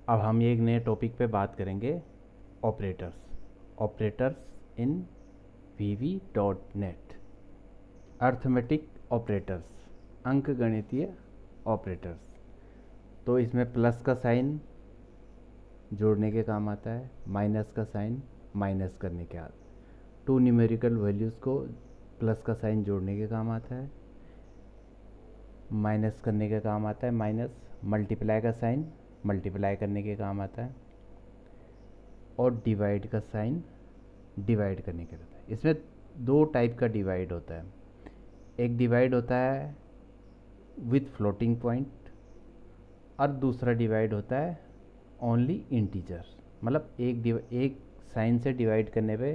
अब हम एक नए टॉपिक पे बात करेंगे, operators. Operators in VB.NET। Arithmetic operators, अंकगणितीय ऑपरेटर्स। तो इसमें प्लस का साइन जोड़ने के काम आता है, माइनस का साइन माइनस करने के आता है। टू न्यूमेरिकल वैल्यूज़ को प्लस का साइन जोड़ने के काम आता है, माइनस करने के काम आता है माइनस, मल्टीप्लाई का साइन मल्टीप्लाई करने के काम आता है, और डिवाइड का साइन डिवाइड करने के रहता है। इसमें दो टाइप का डिवाइड होता है। एक डिवाइड होता है विथ फ्लोटिंग पॉइंट, और दूसरा डिवाइड होता है ओनली इंटीजर। मतलब एक साइन से डिवाइड करने पे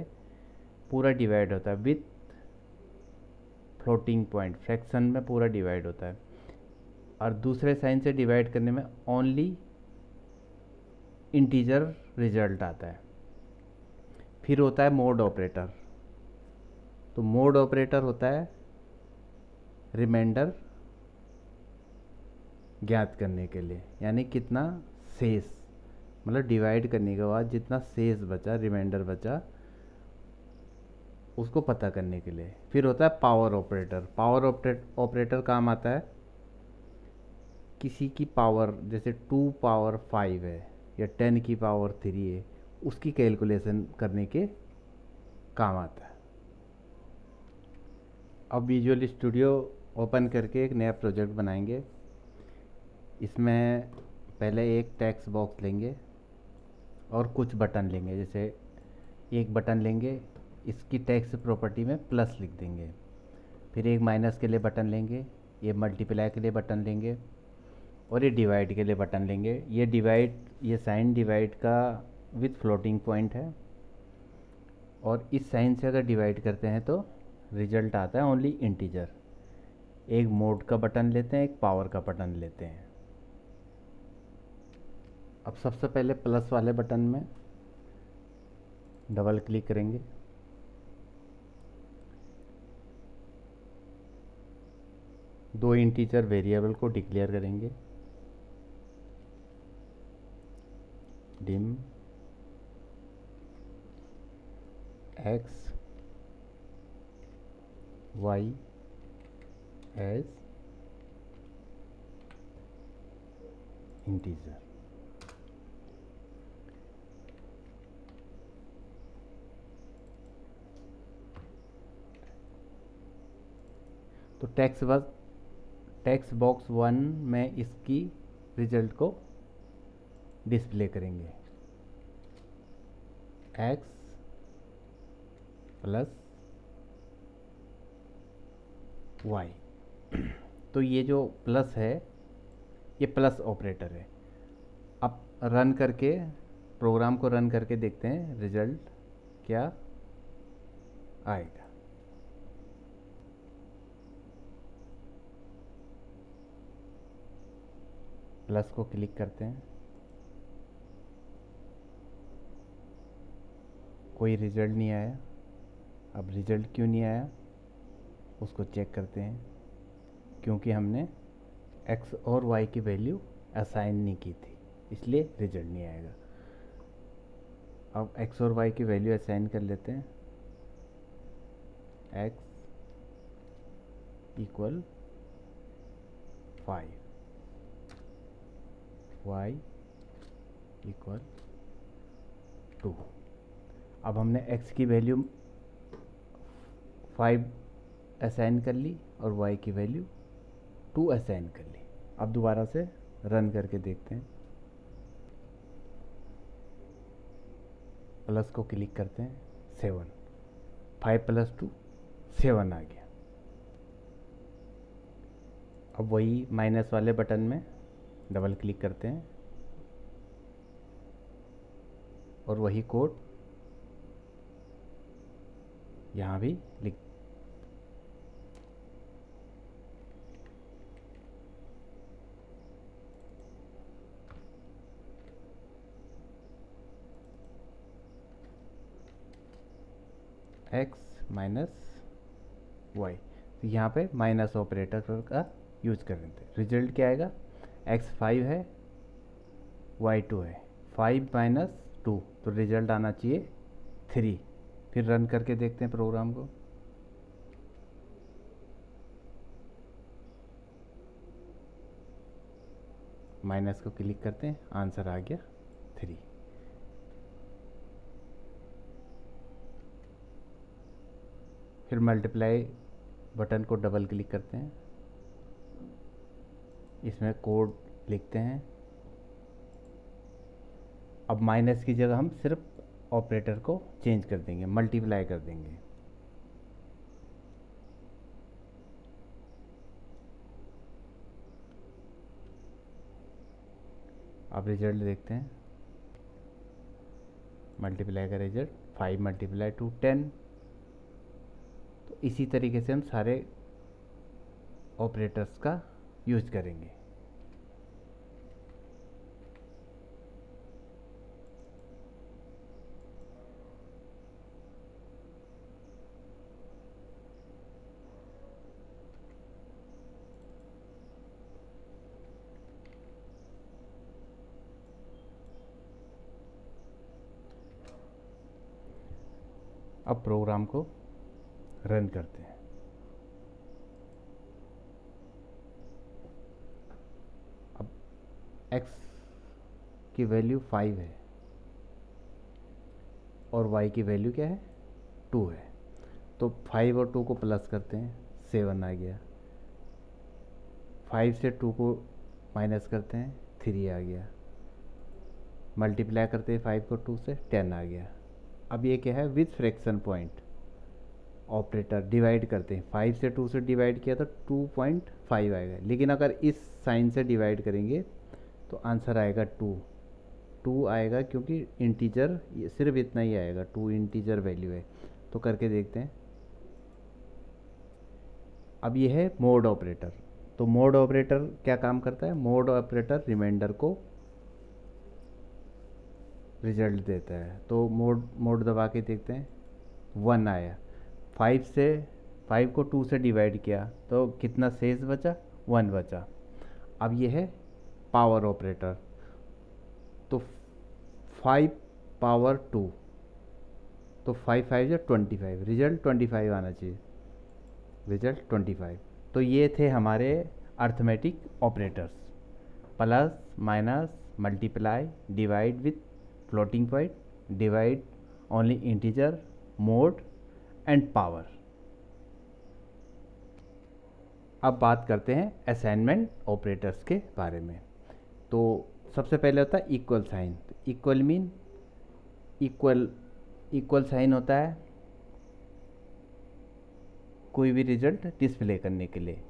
पूरा डिवाइड होता है, विथ फ्लोटिंग पॉइंट फ्रैक्शन में पूरा डिवाइड होता है, और दूसरे साइन से डिवाइड करने में ओनली इंटीजर रिजल्ट आता है। फिर होता है मोड ऑपरेटर। तो मोड ऑपरेटर होता है रिमाइंडर ज्ञात करने के लिए, यानी कितना शेष, मतलब डिवाइड करने के बाद जितना शेष बचा, रिमाइंडर बचा, उसको पता करने के लिए। फिर होता है पावर ऑपरेटर। पावर ऑपरेटर काम आता है किसी की पावर, जैसे 2 पावर 5 है या 10 की पावर 3 है, उसकी कैलकुलेशन करने के काम आता है। अब विजुअल स्टूडियो ओपन करके एक नया प्रोजेक्ट बनाएंगे। इसमें पहले एक टेक्स्ट बॉक्स लेंगे और कुछ बटन लेंगे। जैसे एक बटन लेंगे, इसकी टेक्स्ट प्रॉपर्टी में प्लस लिख देंगे। फिर एक माइनस के लिए बटन लेंगे, ये मल्टीप्लाई के लिए बटन लेंगे, और ये डिवाइड के लिए बटन लेंगे। ये साइन डिवाइड का विथ फ्लोटिंग पॉइंट है, और इस साइन से अगर डिवाइड करते हैं तो रिजल्ट आता है ओनली इंटीजर। एक मोड का बटन लेते हैं, एक पावर का बटन लेते हैं। अब सबसे पहले प्लस वाले बटन में डबल क्लिक करेंगे। दो इंटीजर वेरिएबल को डिक्लेयर करेंगे, dim x y as integer. तो टेक्स्ट बॉक्स 1 में इसकी रिजल्ट को डिस्प्ले करेंगे, एक्स प्लस वाई। तो ये जो प्लस है, ये प्लस ऑपरेटर है। अब रन करके, प्रोग्राम को रन करके देखते हैं रिजल्ट क्या आएगा। प्लस को क्लिक करते हैं, कोई रिजल्ट नहीं आया। अब रिजल्ट क्यों नहीं आया उसको चेक करते हैं, क्योंकि हमने एक्स और वाई की वैल्यू असाइन नहीं की थी, इसलिए रिजल्ट नहीं आएगा। अब एक्स और वाई की वैल्यू असाइन कर लेते हैं। X equal 5, y equal 2। अब हमने x की वैल्यू 5 असाइन कर ली और y की वैल्यू 2 असाइन कर ली। अब दोबारा से रन करके देखते हैं। प्लस को क्लिक करते हैं, 7, 5 + 2 7 आ गया। अब वही माइनस वाले बटन में डबल क्लिक करते हैं और वही कोड यहाँ भी लिख एक्स माइनस वाई। तो यहाँ पे माइनस ऑपरेटर का यूज कर रहे थे। रिजल्ट क्या आएगा, x 5 है, y2 है, 5 माइनस 2, तो रिजल्ट आना चाहिए 3। फिर रन करके देखते हैं प्रोग्राम को। माइनस को क्लिक करते हैं, आंसर आ गया 3। फिर मल्टीप्लाई बटन को डबल क्लिक करते हैं, इसमें कोड लिखते हैं। अब माइनस की जगह हम सिर्फ ऑपरेटर को चेंज कर देंगे, मल्टीप्लाई कर देंगे। अब रिजल्ट देखते हैं। मल्टीप्लाई का रिजल्ट 5 मल्टीप्लाई टू 10। तो इसी तरीके से हम सारे ऑपरेटर्स का यूज करेंगे। अब प्रोग्राम को रन करते हैं। अब x की वैल्यू 5 है और y की वैल्यू क्या है, 2 है। तो 5 और 2 को प्लस करते हैं, 7 आ गया। 5 से 2 को माइनस करते हैं, 3 आ गया। मल्टीप्लाई करते हैं 5 को 2 से, 10 आ गया। अब ये क्या है, with fraction point operator divide करते हैं। 5 से 2 से डिवाइड किया तो 2.5 आएगा, लेकिन अगर इस साइन से डिवाइड करेंगे तो आंसर आएगा 2 आएगा, क्योंकि इंटीजर सिर्फ इतना ही आएगा, 2 इंटीजर वैल्यू है। तो करके देखते हैं। अब ये है मोड ऑपरेटर। तो मोड ऑपरेटर क्या काम करता है, मोड ऑपरेटर रिमाइंडर को रिजल्ट देता है। तो मोड दबा के देखते हैं, 1 आया। 5 को 2 से डिवाइड किया तो कितना शेष बचा, 1 बचा। अब ये है पावर ऑपरेटर। तो 5 पावर 2, तो 5 5 या 25, रिजल्ट 25 आना चाहिए, रिजल्ट 25। तो ये थे हमारे arithmetic operators, plus minus multiply divide with floating point, divide only integer, mode and power. अब बात करते हैं असाइनमेंट ऑपरेटर्स के बारे में। तो सबसे पहले होता है equal sign. Equal mean equal sign होता है कोई भी रिजल्ट डिस्प्ले करने के लिए।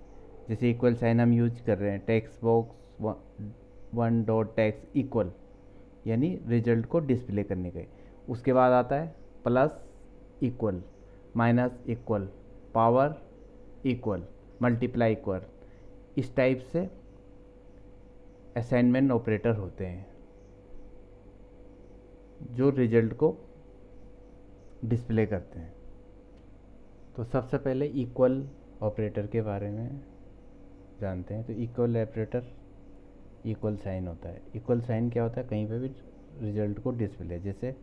जैसे इक्वल साइन हम यूज कर रहे हैं, text box 1 dot text equal, यानी रिजल्ट को डिस्प्ले करने के। उसके बाद आता है plus equal, minus equal, power equal, multiply equal. इस टाइप से असाइनमेंट ऑपरेटर होते हैं जो रिजल्ट को डिस्प्ले करते हैं। तो सबसे पहले इक्वल ऑपरेटर के बारे में जानते हैं। तो इक्वल ऑपरेटर इक्वल साइन होता है। इक्वल साइन क्या होता है, कहीं पे भी रिजल्ट को डिस्प्ले, जैसे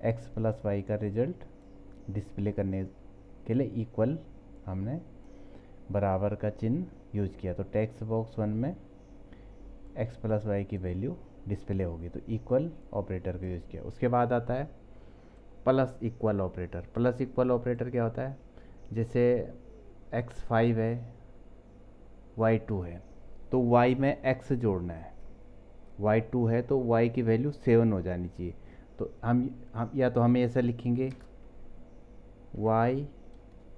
x प्लस वाई का रिजल्ट डिस्प्ले करने के लिए इक्वल हमने बराबर का चिन्ह यूज किया। तो टेक्स्ट बॉक्स 1 में x प्लस वाई की वैल्यू डिस्प्ले होगी, तो इक्वल ऑपरेटर का यूज़ किया। उसके बाद आता है plus equal operator. Plus equal operator क्या होता है, जैसे x 5 है, y 2 है, तो y में x जोड़ना है। y 2 है तो y की वैल्यू 7 हो जानी चाहिए। तो हम या तो हम ऐसा लिखेंगे, y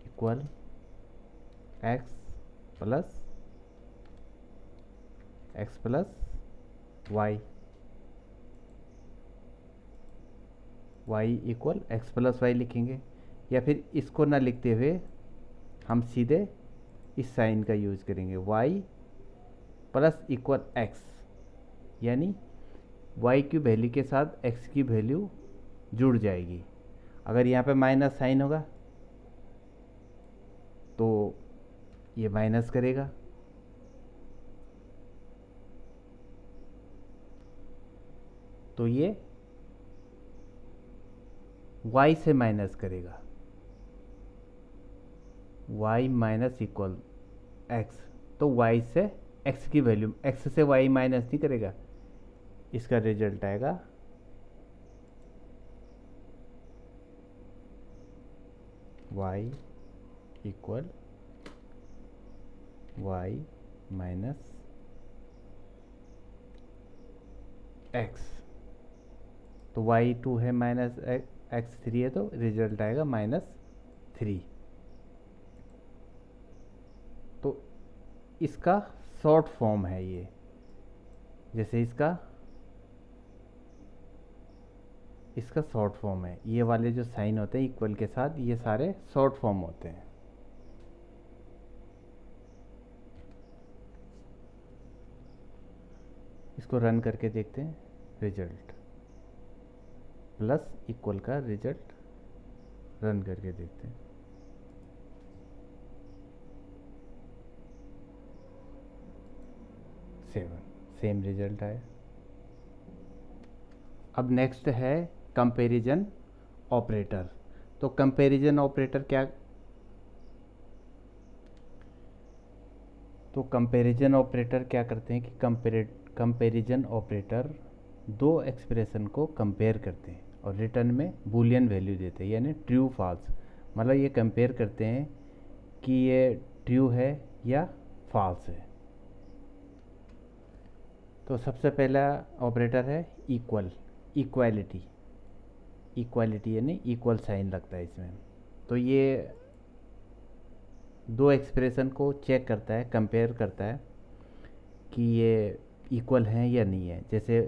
equal x plus y equal x plus y लिखेंगे। या फिर इसको ना लिखते हुए हम सीधे इस साइन का यूज़ करेंगे, y प्लस इक्वल x, यानी y की वैल्यू के साथ x की वैल्यू जुड़ जाएगी। अगर यहाँ पे माइनस साइन होगा तो ये माइनस करेगा, तो ये y से माइनस करेगा, y माइनस इक्वल x, तो y से x की वैल्यू, x से y माइनस नहीं करेगा, इसका रिजल्ट आएगा y equal y minus x। तो y2 है माइनस x3 है, तो रिजल्ट आएगा -3। तो इसका शॉर्ट फॉर्म है ये, जैसे इसका शॉर्ट फॉर्म है। ये वाले जो साइन होते हैं इक्वल के साथ, ये सारे शॉर्ट फॉर्म होते हैं। इसको रन करके देखते हैं, रिजल्ट प्लस इक्वल का रिजल्ट रन करके देखते हैं। सेम रिजल्ट आया। अब नेक्स्ट है कंपैरिजन ऑपरेटर। तो कंपैरिजन ऑपरेटर क्या, तो कंपैरिजन ऑपरेटर क्या करते हैं कि कंपैरिजन ऑपरेटर दो एक्सप्रेशन को कंपेयर करते हैं और रिटर्न में बूलियन वैल्यू देते हैं, यानी ट्रू फॉल्स। मतलब ये कंपेयर करते हैं कि ये ट्रू है या फॉल्स है। तो सबसे पहला ऑपरेटर है इक्वालिटी यानी इक्वल साइन लगता है इसमें। तो ये दो एक्सप्रेशन को चेक करता है, कंपेयर करता है कि ये इक्वल हैं या नहीं है। जैसे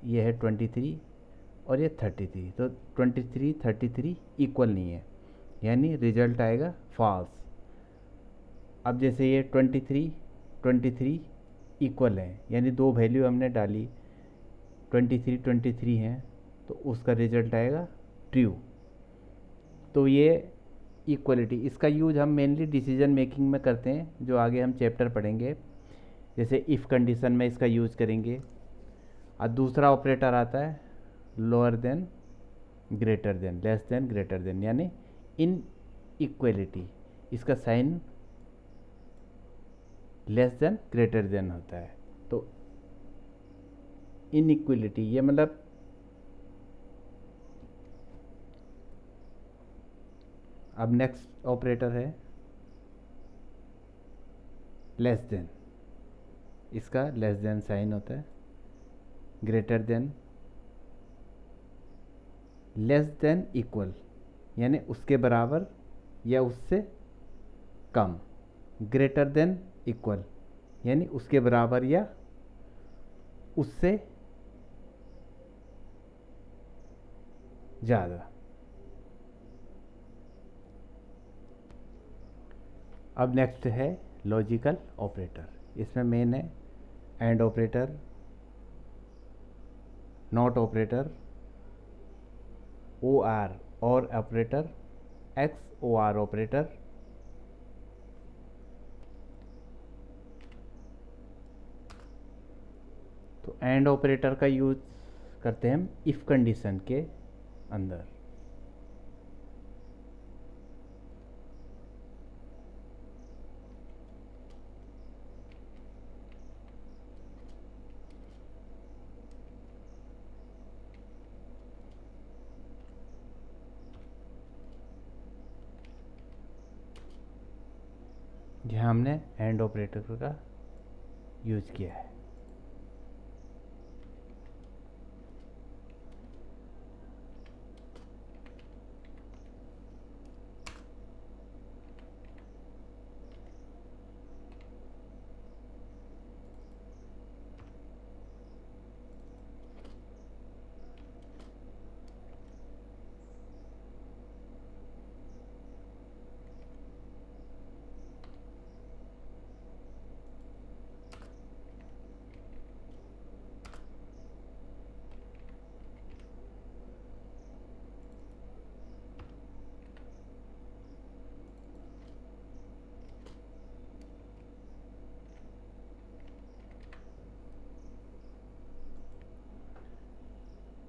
ये है 23 और ये 33, तो 23 33 इक्वल नहीं है, यानी रिजल्ट आएगा फॉल्स। अब जैसे ये 23 इक्वल है, यानी दो वैल्यू हमने डाली 23 हैं, तो उसका रिजल्ट आएगा ट्रू। तो ये इक्वलिटी, इसका यूज हम मेनली डिसीजन मेकिंग में करते हैं, जो आगे हम चैप्टर पढ़ेंगे। जैसे इफ़ कंडीशन में इसका यूज करेंगे। और दूसरा ऑपरेटर आता है lower than greater than, less than greater than, यानी इन इक्वलिटी, इसका sign less than greater than होता है। तो इन इक्वलिटी ये मतलब अब नेक्स्ट ऑपरेटर है लेस देन, इसका लेस देन साइन होता है। Greater than, less than equal, यानी उसके बराबर या उससे कम। ग्रेटर देन इक्वल, यानी उसके बराबर या उससे ज़्यादा। अब नेक्स्ट है लॉजिकल ऑपरेटर। इसमें मेन है एंड ऑपरेटर, नॉट ऑपरेटर, और ऑपरेटर, XOR ऑपरेटर। तो एंड ऑपरेटर का यूज करते हैं हम इफ़ कंडीशन के अंदर। जहाँ हमने एंड ऑपरेटर का यूज किया है।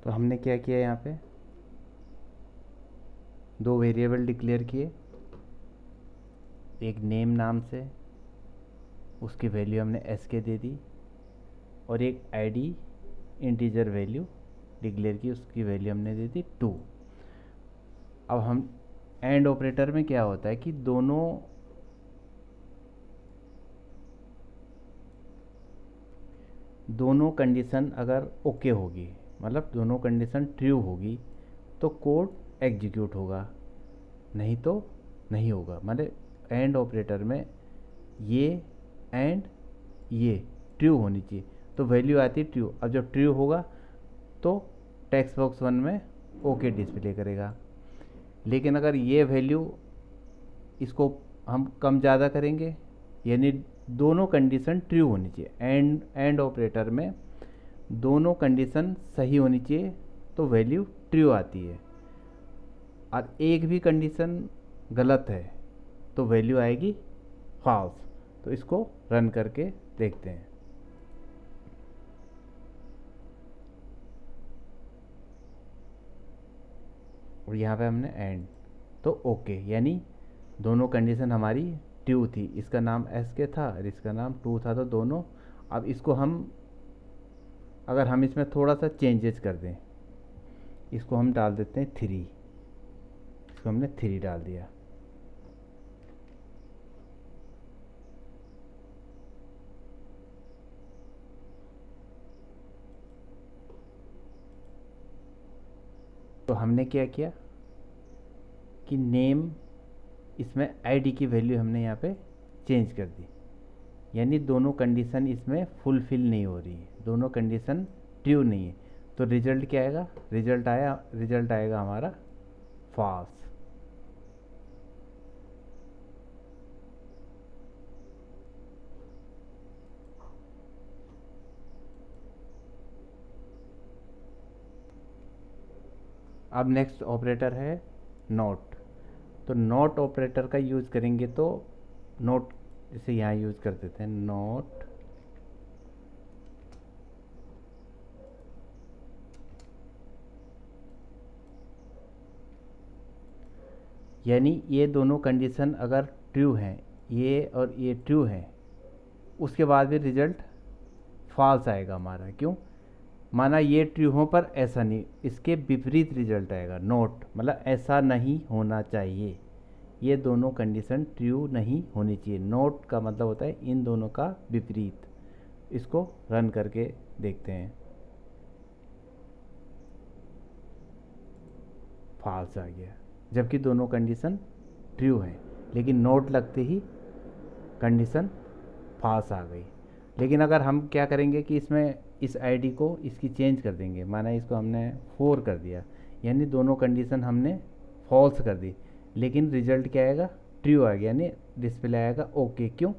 तो हमने क्या किया यहाँ पे, दो वेरिएबल डिक्लेयर किए, एक नेम नाम से, उसकी वैल्यू हमने एस के दे दी, और एक आईडी इंटीजर वैल्यू डिक्लेयर की, उसकी वैल्यू हमने दे दी 2। अब हम एंड ऑपरेटर में क्या होता है कि दोनों कंडीशन अगर ओके होगी, मतलब दोनों कंडीशन ट्रू होगी, तो कोड एग्जीक्यूट होगा, नहीं तो नहीं होगा। मतलब एंड ऑपरेटर में ये एंड ये ट्रू होनी चाहिए, तो वैल्यू आती ट्रू। अब जब ट्रू होगा तो टेक्स्ट बॉक्स 1 में ओके डिस्प्ले करेगा। लेकिन अगर ये वैल्यू, इसको हम कम ज़्यादा करेंगे, यानी दोनों कंडीशन ट्रू होनी चाहिए। एंड ऑपरेटर में दोनों कंडीशन सही होनी चाहिए तो वैल्यू ट्रू आती है, और एक भी कंडीशन गलत है तो वैल्यू आएगी फॉल्स। तो इसको रन करके देखते हैं। और यहाँ पे हमने एंड, तो ओके, यानी दोनों कंडीशन हमारी ट्रू थी। इसका नाम एस के था और इसका नाम ट्रू था, तो दोनों। अब इसको अगर हम इसमें थोड़ा सा चेंजेस कर दें, इसको हम डाल देते हैं 3, इसको हमने 3 डाल दिया। तो हमने क्या किया कि नेम, इसमें आईडी की वैल्यू हमने यहाँ पे चेंज कर दी, यानी दोनों कंडीशन इसमें फुलफिल नहीं हो रही है, दोनों कंडीशन ट्रू नहीं है। तो रिजल्ट क्या आएगा, रिजल्ट आएगा हमारा फॉल्स। अब नेक्स्ट ऑपरेटर है नॉट। तो नॉट ऑपरेटर का यूज़ करेंगे तो नॉट, जैसे यहाँ यूज़ कर देते हैं नॉट, यानी ये दोनों कंडीशन अगर ट्रू हैं, ये और ये ट्रू हैं, उसके बाद भी रिजल्ट फॉल्स आएगा हमारा। क्यों? माना ये ट्रू हो पर ऐसा नहीं, इसके विपरीत रिजल्ट आएगा। नोट मतलब ऐसा नहीं होना चाहिए, ये दोनों कंडीशन ट्रू नहीं होनी चाहिए। नोट का मतलब होता है इन दोनों का विपरीत। इसको रन करके देखते हैं। फॉल्स आ गया, जबकि दोनों कंडीशन ट्रू हैं, लेकिन नोट लगते ही कंडीशन फॉल्स आ गई। लेकिन अगर हम क्या करेंगे कि इसमें इस आईडी को इसकी चेंज कर देंगे, माना इसको हमने 4 कर दिया, यानी दोनों कंडीशन हमने फॉल्स कर दी, लेकिन रिजल्ट क्या आएगा, ट्रू आएगा, यानी डिस्प्ले आएगा ओके। क्यों?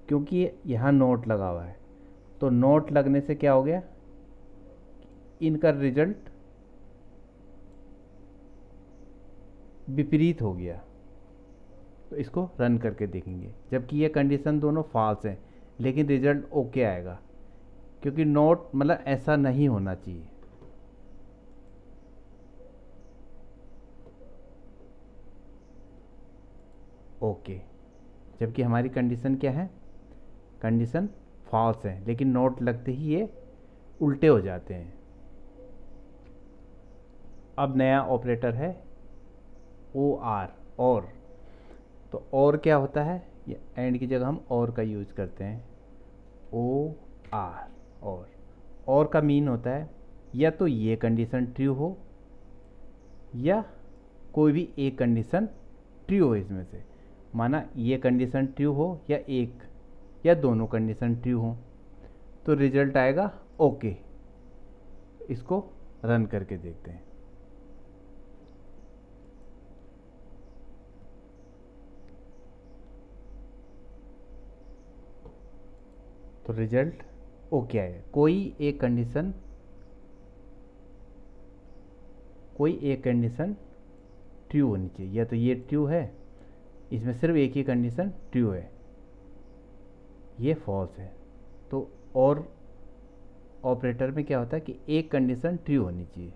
क्योंकि यहाँ नोट लगा हुआ है। तो नोट लगने से क्या हो गया, इनका रिजल्ट विपरीत हो गया। तो इसको रन करके देखेंगे, जबकि ये कंडीशन दोनों फॉल्स हैं, लेकिन रिजल्ट ओके आएगा, क्योंकि नोट मतलब ऐसा नहीं होना चाहिए। ओके, जबकि हमारी कंडीशन क्या है, कंडीशन फॉल्स है, लेकिन नोट लगते ही ये उल्टे हो जाते हैं। अब नया ऑपरेटर है ओ आर, और। तो और क्या होता है, ये एंड की जगह हम और का यूज़ करते हैं, ओ आर। और का मीन होता है या तो ये कंडीशन ट्रू हो या कोई भी एक कंडीशन ट्रू हो इसमें से। माना ये कंडीशन ट्रू हो या एक या दोनों कंडीशन ट्रू हो, तो रिजल्ट आएगा ओके। इसको रन करके देखते हैं। तो रिजल्ट ओके आएगा। कोई एक कंडीशन ट्रू होनी चाहिए, या तो ये ट्रू है, इसमें सिर्फ एक ही कंडीशन ट्रू है, ये फॉल्स है। तो और ऑपरेटर में क्या होता है कि एक कंडीशन ट्रू होनी चाहिए।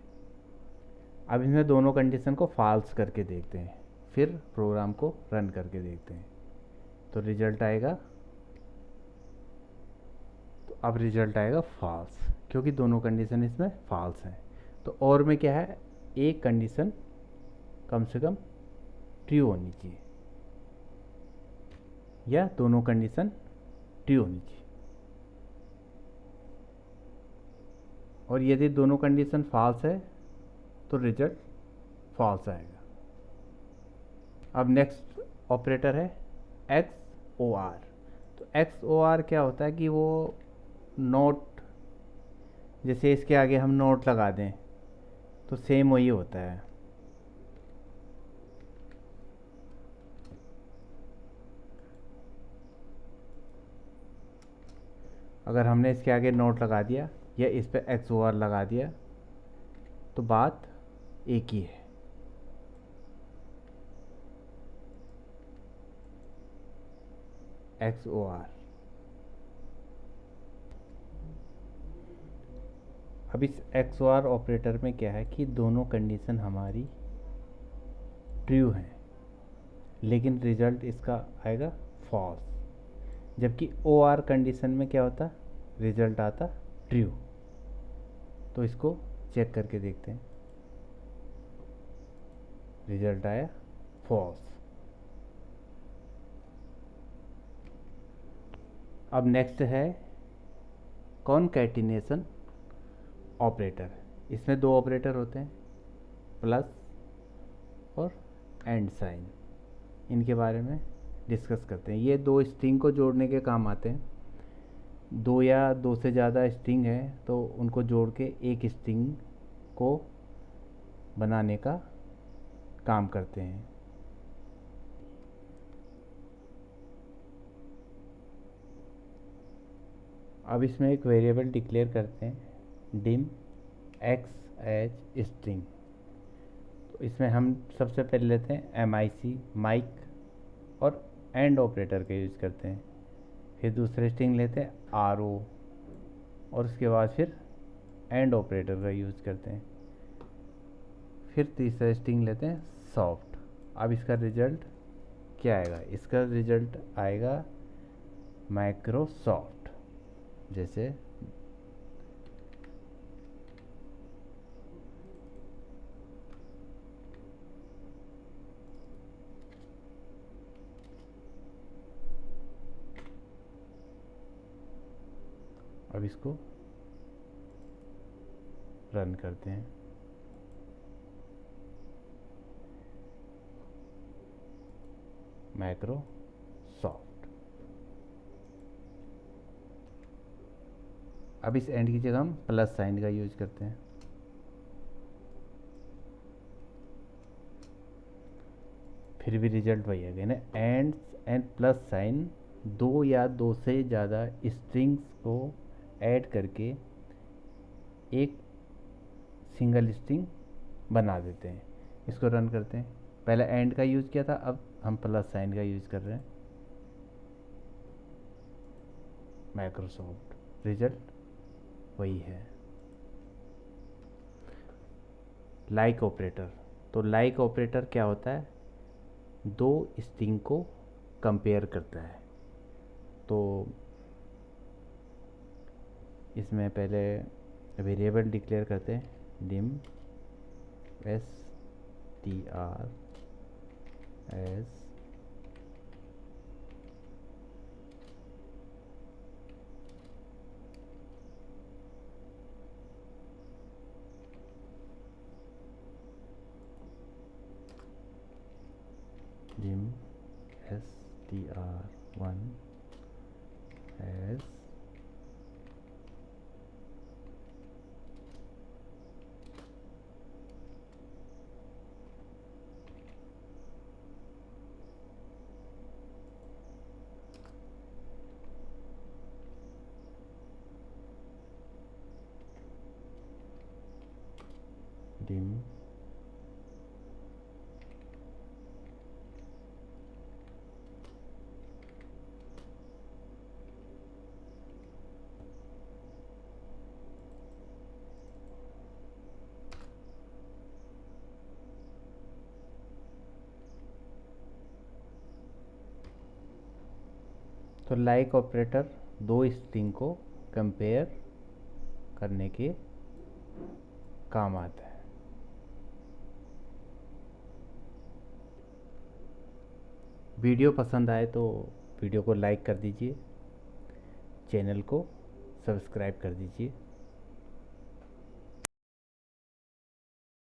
अब इसमें दोनों कंडीशन को फॉल्स करके देखते हैं, फिर प्रोग्राम को रन करके देखते हैं। तो रिजल्ट आएगा, तो अब रिजल्ट आएगा फॉल्स, क्योंकि दोनों कंडीशन इसमें फॉल्स हैं। तो और में क्या है, एक कंडीशन कम से कम ट्रू होनी चाहिए, या दोनों कंडीशन ट्रू होनी चाहिए। और यदि दोनों कंडीशन फॉल्स है तो रिजल्ट फॉल्स आएगा। अब नेक्स्ट ऑपरेटर है एक्स ओ आर। तो एक्स ओ आर क्या होता है कि वो नोट, जैसे इसके आगे हम नोट लगा दें तो सेम वही होता है। अगर हमने इसके आगे नोट लगा दिया या इस पर एक्स ओ आर लगा दिया तो बात एक ही है। X O R. अब इस एक्स ओ आर ऑपरेटर में क्या है कि दोनों कंडीशन हमारी ट्रू हैं, लेकिन रिजल्ट इसका आएगा फॉल्स। जबकि ओ आर कंडीशन में क्या होता, रिजल्ट आता ट्रू। तो इसको चेक करके देखते हैं, रिजल्ट आया फॉल्स। अब नेक्स्ट है कॉनकैटिनेशन ऑपरेटर। इसमें दो ऑपरेटर होते हैं, प्लस और एंड साइन। इनके बारे में डिस्कस करते हैं। ये दो स्ट्रिंग को जोड़ने के काम आते हैं। दो या दो से ज़्यादा स्ट्रिंग है तो उनको जोड़ के एक स्ट्रिंग को बनाने का काम करते हैं। अब इसमें एक वेरिएबल डिक्लेयर करते हैं, डिम एक्स एच स्ट्रिंग। तो इसमें हम सबसे पहले लेते हैं एम माइक और एंड ऑपरेटर का यूज़ करते हैं। फिर दूसरे स्ट्रिंग लेते हैं आर ओ, और उसके बाद फिर एंड ऑपरेटर का यूज़ करते हैं। फिर तीसरा स्ट्रिंग लेते हैं सॉफ्ट। अब इसका रिजल्ट क्या आएगा, इसका रिजल्ट आएगा माइक्रोसॉफ्ट। जैसे अब इसको रन करते हैं। माइक्रोसॉफ्ट। अब इस एंड की जगह हम प्लस साइन का यूज करते हैं। फिर भी रिजल्ट वही है ना, एंड प्लस साइन दो या दो से ज़्यादा स्ट्रिंग्स को ऐड करके एक सिंगल स्ट्रिंग बना देते हैं। इसको रन करते हैं। पहले एंड का यूज़ किया था, अब हम प्लस साइन का यूज़ कर रहे हैं। माइक्रोसॉफ्ट, रिजल्ट वही है। Like operator. तो लाइक ऑपरेटर क्या होता है, दो स्ट्रिंग को कंपेयर करता है। तो इसमें पहले वेरिएबल डिक्लेयर करते हैं, dim S T R S dim S T R one S dim तो लाइक ऑपरेटर दो स्ट्रिंग को कंपेयर करने के काम आता है। वीडियो पसंद आए तो वीडियो को लाइक कर दीजिए, चैनल को सब्सक्राइब कर दीजिए।